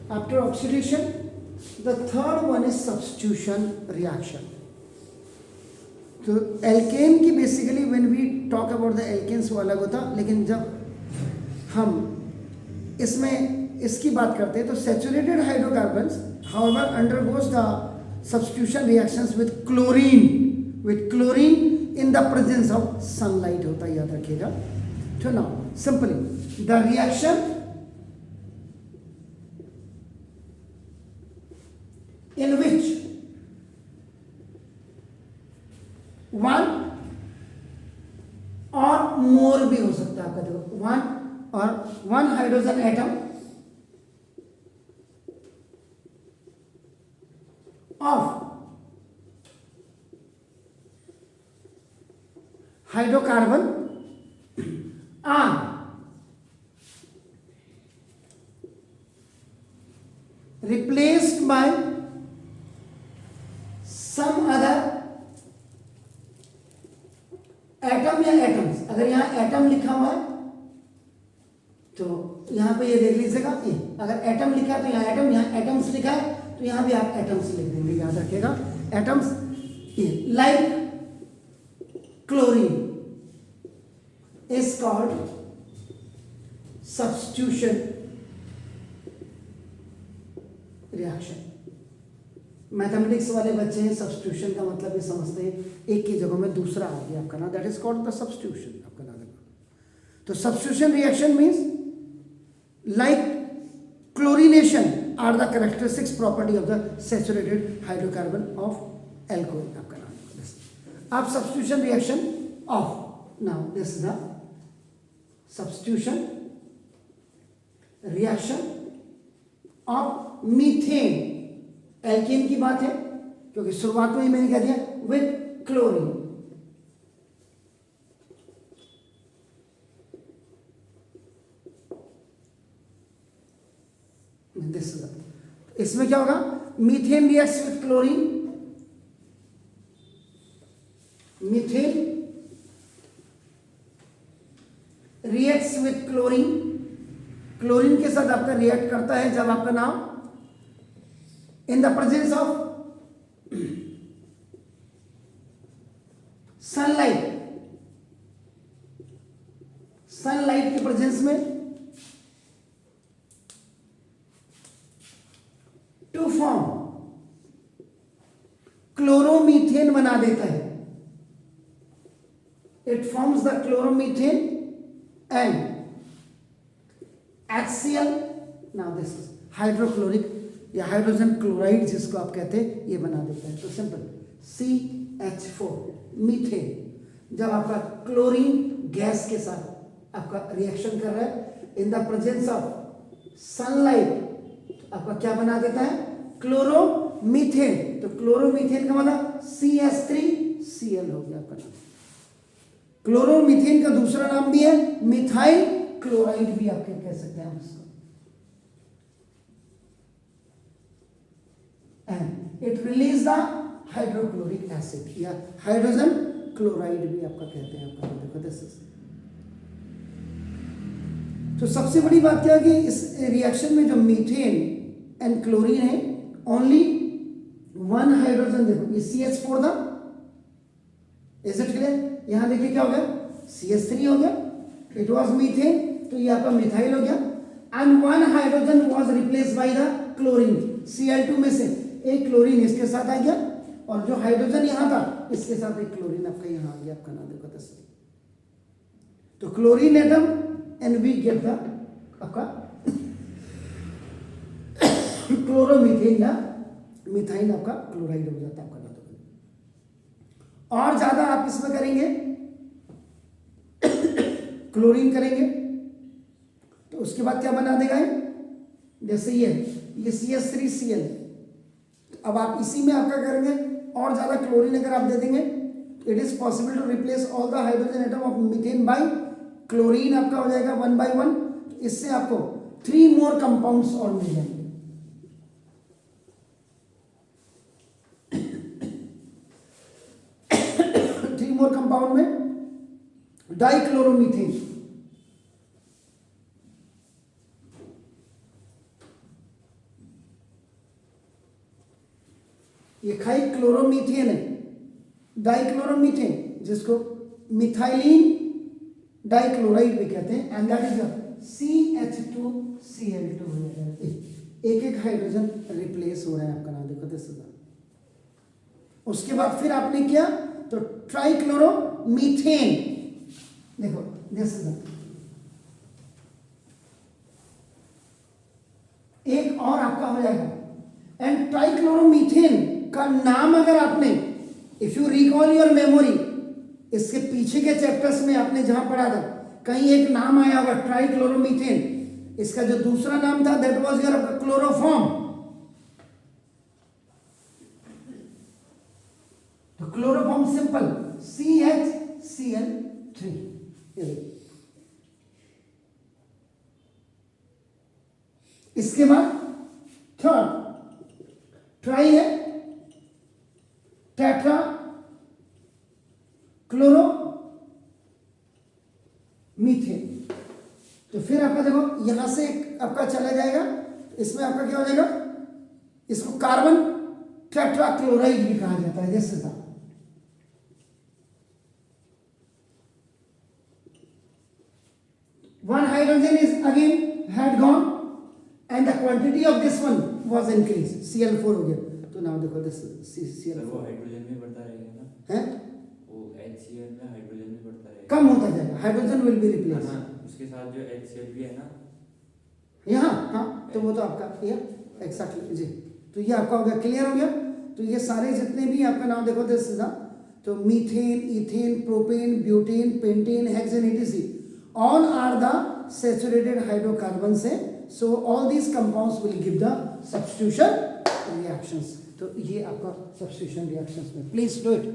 After oxidation, the third one is substitution reaction. तो alkane की basically when we talk about the alkanes वो अलग होता, लेकिन जब हम इसमें इसकी बात करते हैं तो saturated hydrocarbons however undergoes the substitution reactions with chlorine in the presence of sunlight होता है, याद रखिएगा. तो now simply the reaction in which one or more भी हो सकता है आपका, देखो one hydrogen atom of hydrocarbon are replaced by some other atom या एटम्स. अगर यहां एटम लिखा हुआ है तो यहां पे ये देख लीजिएगा, अगर एटम लिखा है तो यहां एटम, यहां एटम्स लिखा है तो यहां भी आप एटम्स लिख देंगे, याद रखिएगा. Atoms like chlorine is called substitution reaction. Mathematics वाले बच्चे हैं, सब्स्टिट्यूशन का मतलब ये समझते हैं एक की जगह में दूसरा आ गया आपका ना, that is called the substitution आपका नाम. तो substitution reaction means like chlorination are the characteristics property of the saturated hydrocarbon of alcohol आपका नाम. आप substitution reaction of now this the substitution reaction of methane. Alkane की बात है क्योंकि शुरुआत में ही मैंने कह दिया विद क्लोरीन. इसमें क्या होगा, methane reacts with chlorine, methane reacts with chlorine. Chlorine के साथ आपका रिएक्ट करता है जब आपका नाम in the presence of sunlight के प्रेजेंस में टू फॉर्म क्लोरोमीथेन बना देता है. It forms the chloromethane and HCl. Now this is hydrochloric या हाइड्रोजन क्लोराइड जिसको आप कहते हैं, ये बना देता है. तो सिंपल CH4 मीथेन जब आपका क्लोरीन गैस के साथ आपका रिएक्शन कर रहा है in the presence of sunlight, आपका क्या बना देता है, क्लोरोमीथेन. तो क्लोरोमीथेन का मतलब CH3Cl हो गया आपका नाम. क्लोरोमीथेन का दूसरा नाम भी है मिथाइल क्लोराइड भी आपके कह सकते हैं उसको. And it release the hydrochloric acid या हाइड्रोजन क्लोराइड भी आपका कहते हैं आपका. देखो दिस इज. तो सबसे बड़ी बात क्या है कि इस रिएक्शन में जो मीथेन एंड क्लोरीन है ओनली वन हाइड्रोजन. देखो ये CH4 था, इज इट क्लियर. यहां देखिए क्या हो गया, CH3 हो गया, इट वाज मीथेन, तो ये आपका मिथाइल हो गया. And one hydrogen was replaced by the chlorine. Cl2 में से एक क्लोरीन इसके साथ आ गया और जो हाइड्रोजन यहां था इसके साथ एक क्लोरीन आपका यहां आ गया आपका नाम. देखो दस. तो chlorine atom and we get the आपका क्लोरोमीथेन या मिथाइल आपका क्लोराइड हो जाता है आपका नाम. और ज्यादा आप इसमें करेंगे क्लोरीन करेंगे तो उसके बाद क्या बना देगा, जैसे ये CH3Cl. अब आप इसी में आपका करेंगे और ज्यादा क्लोरीन अगर आप दे देंगे, it is possible to replace all the hydrogen atom of methane by chlorine. आपका हो जाएगा 1 by 1. इससे आपको 3 मोर कंपाउंड्स और मिल जाएंगे. मोर कंपाउंड में डाइक्लोरोमीथेन. ये खाई क्लोरोमीथेन है, डाइक्लोरोमीथेन, जिसको मिथाइलिन डाइक्लोराइड भी कहते हैं, एंड दैट इज CH2Cl2 हो जाएगा। एक एक हाइड्रोजन रिप्लेस हो रहा है आपका, नाम देखो दिस इज। उसके बाद फिर आपने किया तो ट्राइक्लोरोमीथेन, देखो दिस इज एक और आपका हो जाएगा। एंड ट्राइक्लोरोमीथेन का नाम अगर आपने, if you recall your memory, इसके पीछे के चैप्टर्स में आपने जहां पढ़ा था कहीं एक नाम आया होगा ट्राइक्लोरोमीथेन, इसका जो दूसरा नाम था दैट वाज योर क्लोरोफॉर्म। तो क्लोरोफॉर्म सिंपल CHCl3। इसके बाद थर्ड ट्राई है टेट्रा क्लोरोमीथेन। तो फिर आपका देखो यहां से आपका चला जाएगा, इसमें आपका क्या हो जाएगा, इसको कार्बन टेट्राक्लोराइड भी कहा जाता है, जैसे था। One hydrogen is again had gone and the quantity of this one was increased, Cl4 हो गया। तो नाम देखो दिस Cl4, वो हाइड्रोजन भी बढ़ता रहेगा ना, है वो HCl में हाइड्रोजन भी बढ़ता रहेगा, कम होता जाएगा, हाइड्रोजन विल बी रिप्लेस। हाँ, उसके साथ जो HCl भी है ना यहाँ, हाँ तो वो तो आपका ये एक्सैक्टली जी। तो ये आपका हो गया, क्लियर हो गया। तो ये सारे जितने भी आपका नाम देखो दिस इज, तो methane, ethane, propane, butane, pentane, hexane, etc. all are the saturated hydrocarbons है। so all these compounds will give the substitution reactions। तो ये आपका substitution reactions में, please do it।